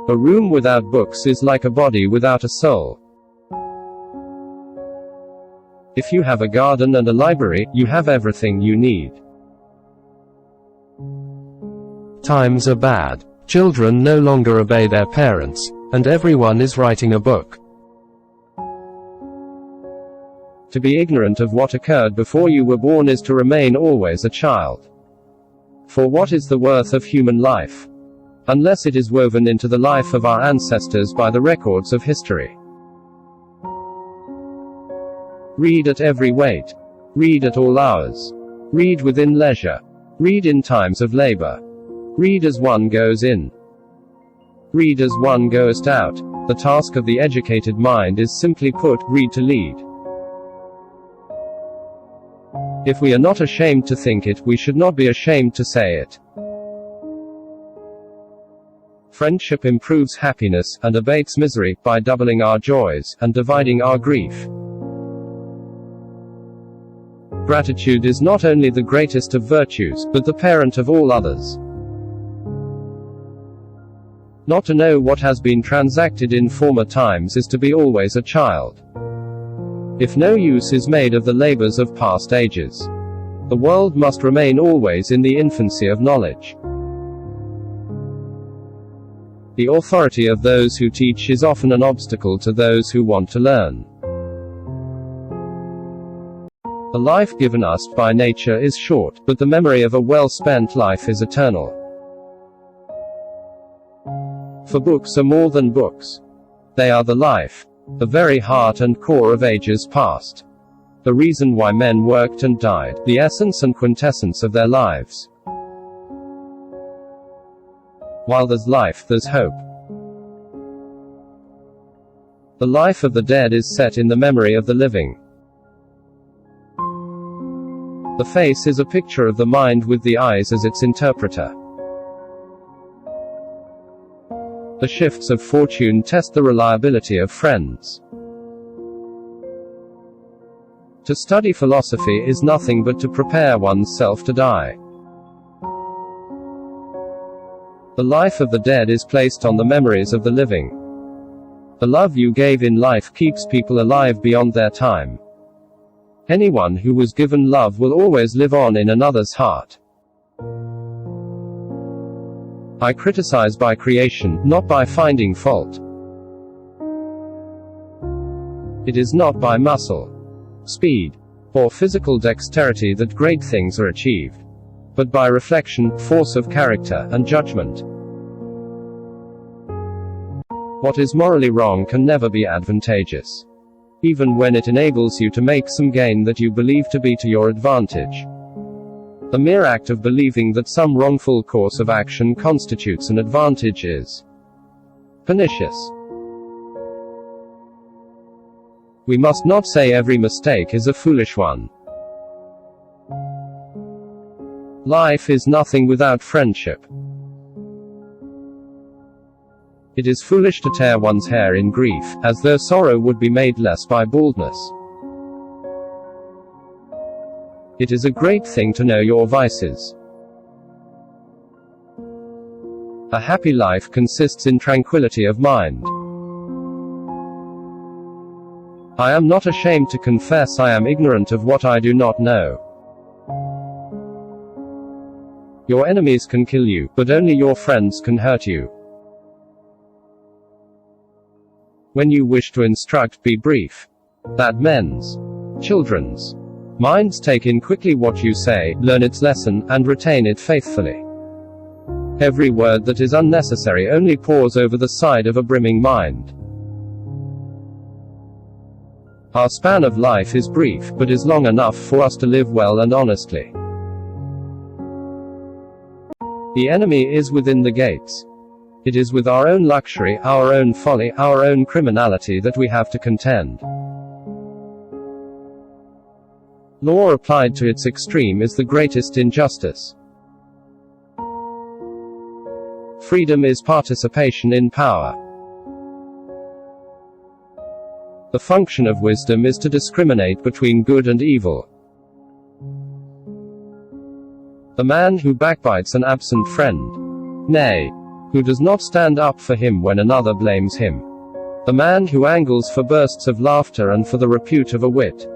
A room without books is like a body without a soul. If you have a garden and a library, you have everything you need. Times are bad. Children no longer obey their parents, and everyone is writing a book. To be ignorant of what occurred before you were born is to remain always a child. For what is the worth of human life, unless it is woven into the life of our ancestors by the records of history? Read at every weight. Read at all hours. Read within leisure. Read in times of labor. Read as one goes in. Read as one goes out. The task of the educated mind is simply put, read to lead. If we are not ashamed to think it, we should not be ashamed to say it. Friendship improves happiness, and abates misery, by doubling our joys, and dividing our grief. Gratitude is not only the greatest of virtues, but the parent of all others. Not to know what has been transacted in former times is to be always a child. If no use is made of the labors of past ages, the world must remain always in the infancy of knowledge. The authority of those who teach is often an obstacle to those who want to learn. The life given us by nature is short, but the memory of a well-spent life is eternal. For books are more than books. They are the life, the very heart and core of ages past. The reason why men worked and died, the essence and quintessence of their lives. While there's life, there's hope. The life of the dead is set in the memory of the living. The face is a picture of the mind with the eyes as its interpreter. The shifts of fortune test the reliability of friends. To study philosophy is nothing but to prepare oneself to die. The life of the dead is placed on the memories of the living. The love you gave in life keeps people alive beyond their time. Anyone who was given love will always live on in another's heart. I criticize by creation, not by finding fault. It is not by muscle, speed, or physical dexterity that great things are achieved, but by reflection, force of character, and judgment. What is morally wrong can never be advantageous, even when it enables you to make some gain that you believe to be to your advantage. The mere act of believing that some wrongful course of action constitutes an advantage is pernicious. We must not say every mistake is a foolish one. Life is nothing without friendship. It is foolish to tear one's hair in grief, as though sorrow would be made less by baldness. It is a great thing to know your vices. A happy life consists in tranquility of mind. I am not ashamed to confess I am ignorant of what I do not know. Your enemies can kill you, but only your friends can hurt you. When you wish to instruct, be brief, that men's, children's, minds take in quickly what you say, learn its lesson, and retain it faithfully. Every word that is unnecessary only pours over the side of a brimming mind. Our span of life is brief, but is long enough for us to live well and honestly. The enemy is within the gates. It is with our own luxury, our own folly, our own criminality that we have to contend. Law applied to its extreme is the greatest injustice. Freedom is participation in power. The function of wisdom is to discriminate between good and evil. The man who backbites an absent friend, nay, who does not stand up for him when another blames him. The man who angles for bursts of laughter and for the repute of a wit.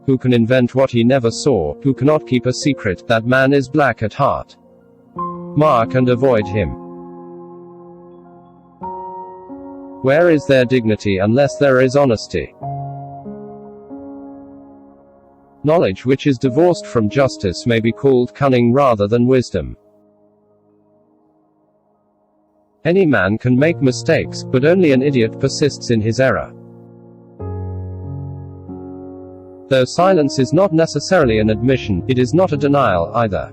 Who can invent what he never saw, who cannot keep a secret, that man is black at heart. Mark and avoid him. Where is there dignity unless there is honesty? Knowledge which is divorced from justice may be called cunning rather than wisdom. Any man can make mistakes, but only an idiot persists in his error. Though silence is not necessarily an admission, it is not a denial either.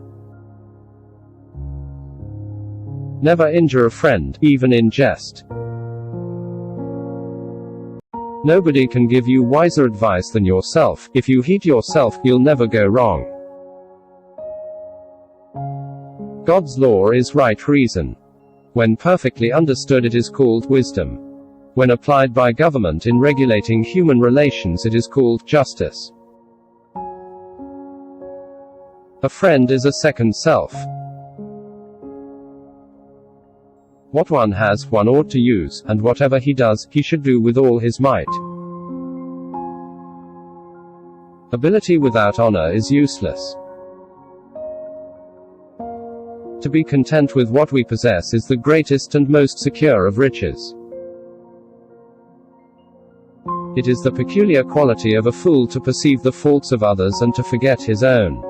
Never injure a friend, even in jest. Nobody can give you wiser advice than yourself. If you heed yourself, you'll never go wrong. God's law is right reason. When perfectly understood, it is called wisdom. When applied by government in regulating human relations, it is called justice. A friend is a second self. What one has, one ought to use, and whatever he does, he should do with all his might. Ability without honor is useless. To be content with what we possess is the greatest and most secure of riches. It is the peculiar quality of a fool to perceive the faults of others and to forget his own.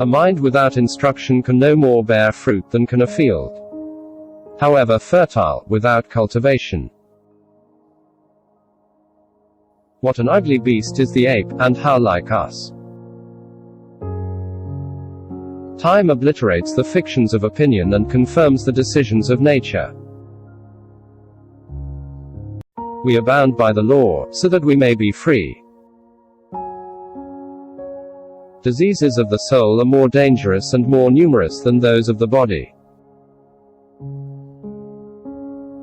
A mind without instruction can no more bear fruit than can a field, however fertile, without cultivation. What an ugly beast is the ape, and how like us! Time obliterates the fictions of opinion and confirms the decisions of nature. We are bound by the law, so that we may be free. Diseases of the soul are more dangerous and more numerous than those of the body.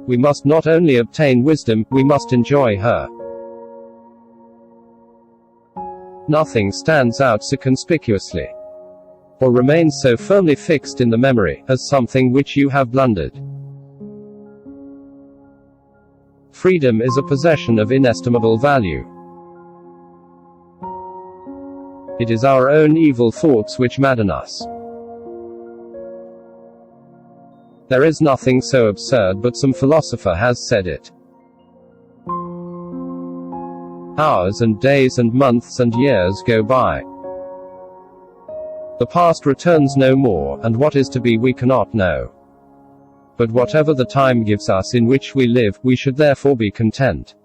We must not only obtain wisdom, we must enjoy her. Nothing stands out so conspicuously, or remains so firmly fixed in the memory, as something which you have blundered. Freedom is a possession of inestimable value. It is our own evil thoughts which madden us. There is nothing so absurd but some philosopher has said it. Hours and days and months and years go by. The past returns no more, and what is to be we cannot know. But whatever the time gives us in which we live, we should therefore be content.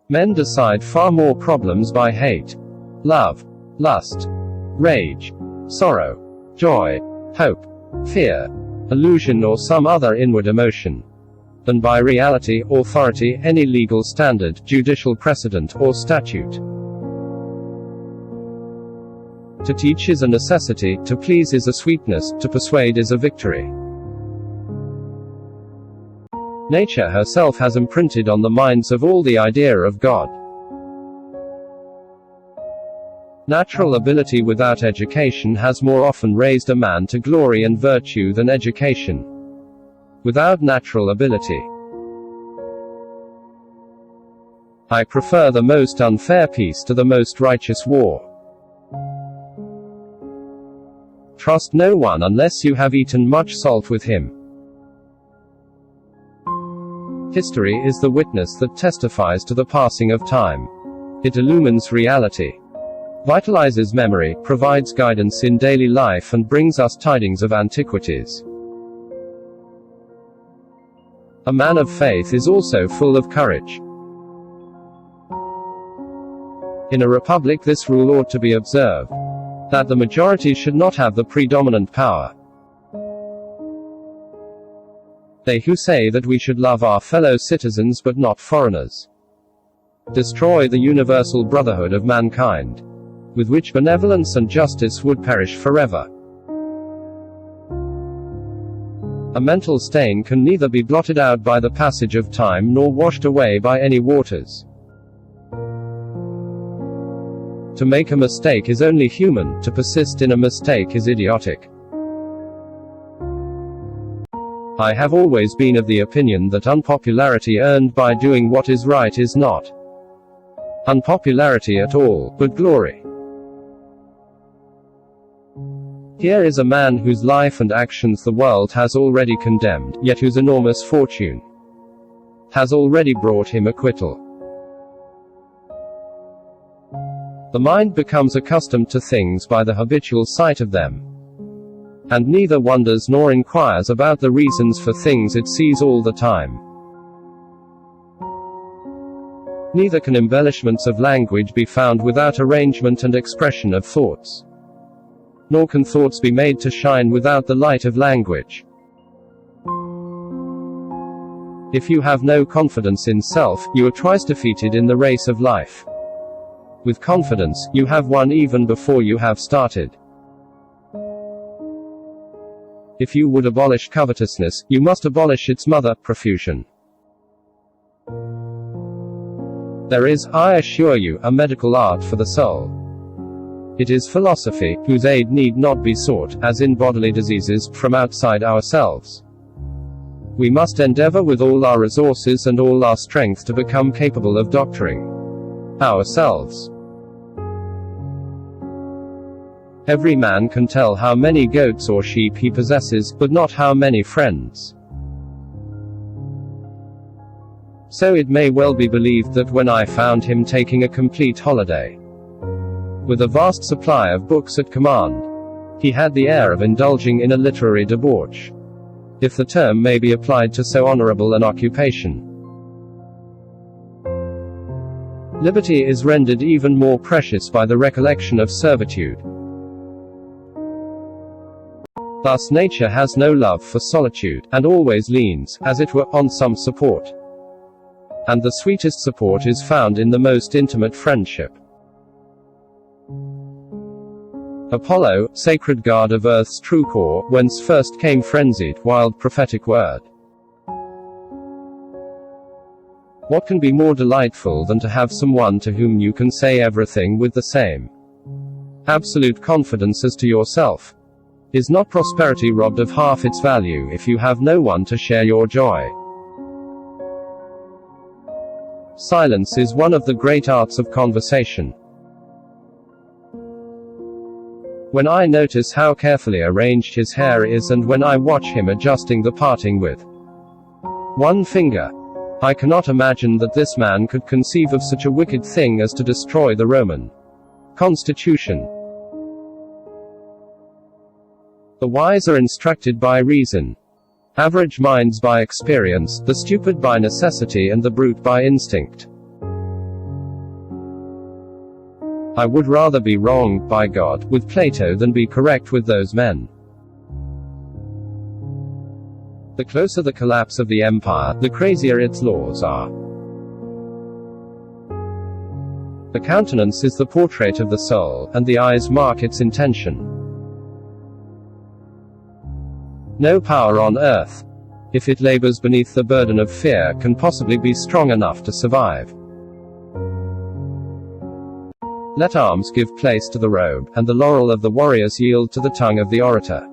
Men decide far more problems by hate, love, lust, rage, sorrow, joy, hope, fear, illusion or some other inward emotion, than by reality, authority, any legal standard, judicial precedent, or statute. To teach is a necessity, to please is a sweetness, to persuade is a victory. Nature herself has imprinted on the minds of all the idea of God. Natural ability without education has more often raised a man to glory and virtue than education without natural ability. I prefer the most unfair peace to the most righteous war. Trust no one unless you have eaten much salt with him. History is the witness that testifies to the passing of time. It illumines reality, vitalizes memory, provides guidance in daily life and brings us tidings of antiquities. A man of faith is also full of courage. In a republic this rule ought to be observed, that the majority should not have the predominant power. They who say that we should love our fellow citizens but not foreigners, destroy the universal brotherhood of mankind, with which benevolence and justice would perish forever. A mental stain can neither be blotted out by the passage of time nor washed away by any waters. To make a mistake is only human, to persist in a mistake is idiotic. I have always been of the opinion that unpopularity earned by doing what is right is not unpopularity at all, but glory. Here is a man whose life and actions the world has already condemned, yet whose enormous fortune has already brought him acquittal. The mind becomes accustomed to things by the habitual sight of them, and neither wonders nor inquires about the reasons for things it sees all the time. Neither can embellishments of language be found without arrangement and expression of thoughts, nor can thoughts be made to shine without the light of language. If you have no confidence in self, you are twice defeated in the race of life. With confidence, you have won even before you have started. If you would abolish covetousness, you must abolish its mother, profusion. There is, I assure you, a medical art for the soul. It is philosophy, whose aid need not be sought, as in bodily diseases, from outside ourselves. We must endeavor with all our resources and all our strength to become capable of doctoring ourselves. Every man can tell how many goats or sheep he possesses, but not how many friends. So it may well be believed that when I found him taking a complete holiday, with a vast supply of books at command, he had the air of indulging in a literary debauch, if the term may be applied to so honorable an occupation. Liberty is rendered even more precious by the recollection of servitude. Thus nature has no love for solitude, and always leans, as it were, on some support. And the sweetest support is found in the most intimate friendship. Apollo, sacred god of earth's true core, whence first came frenzied, wild prophetic word. What can be more delightful than to have someone to whom you can say everything with the same absolute confidence as to yourself? Is not prosperity robbed of half its value if you have no one to share your joy? Silence is one of the great arts of conversation. When I notice how carefully arranged his hair is, and when I watch him adjusting the parting with one finger, I cannot imagine that this man could conceive of such a wicked thing as to destroy the Roman constitution. The wise are instructed by reason, average minds by experience, the stupid by necessity, and the brute by instinct. I would rather be wrong, by God, with Plato than be correct with those men. The closer the collapse of the empire, the crazier its laws are. The countenance is the portrait of the soul, and the eyes mark its intention. No power on earth, if it labors beneath the burden of fear, can possibly be strong enough to survive. Let arms give place to the robe, and the laurel of the warriors yield to the tongue of the orator.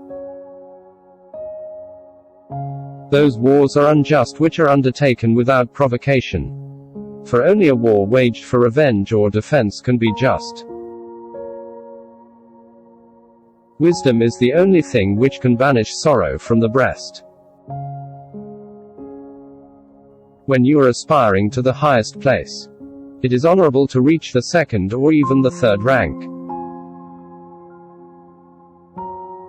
Those wars are unjust which are undertaken without provocation, for only a war waged for revenge or defense can be just. Wisdom is the only thing which can banish sorrow from the breast. When you are aspiring to the highest place, it is honorable to reach the second or even the third rank.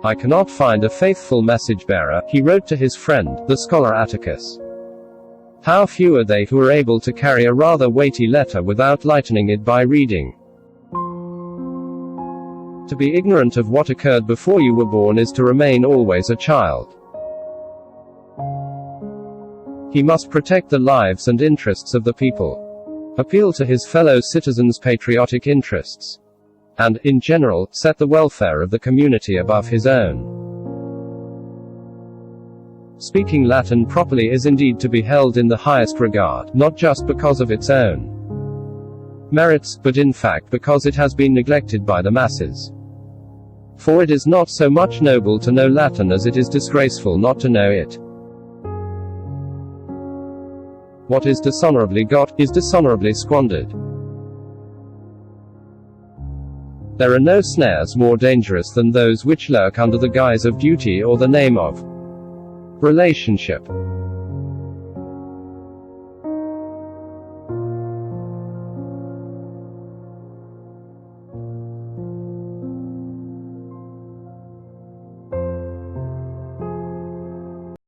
I cannot find a faithful message bearer, he wrote to his friend, the scholar Atticus. How few are they who are able to carry a rather weighty letter without lightening it by reading. To be ignorant of what occurred before you were born is to remain always a child. He must protect the lives and interests of the people, appeal to his fellow citizens' patriotic interests, and, in general, set the welfare of the community above his own. Speaking Latin properly is indeed to be held in the highest regard, not just because of its own merits, but in fact because it has been neglected by the masses. For it is not so much noble to know Latin as it is disgraceful not to know it. What is dishonorably got, is dishonorably squandered. There are no snares more dangerous than those which lurk under the guise of duty or the name of relationship.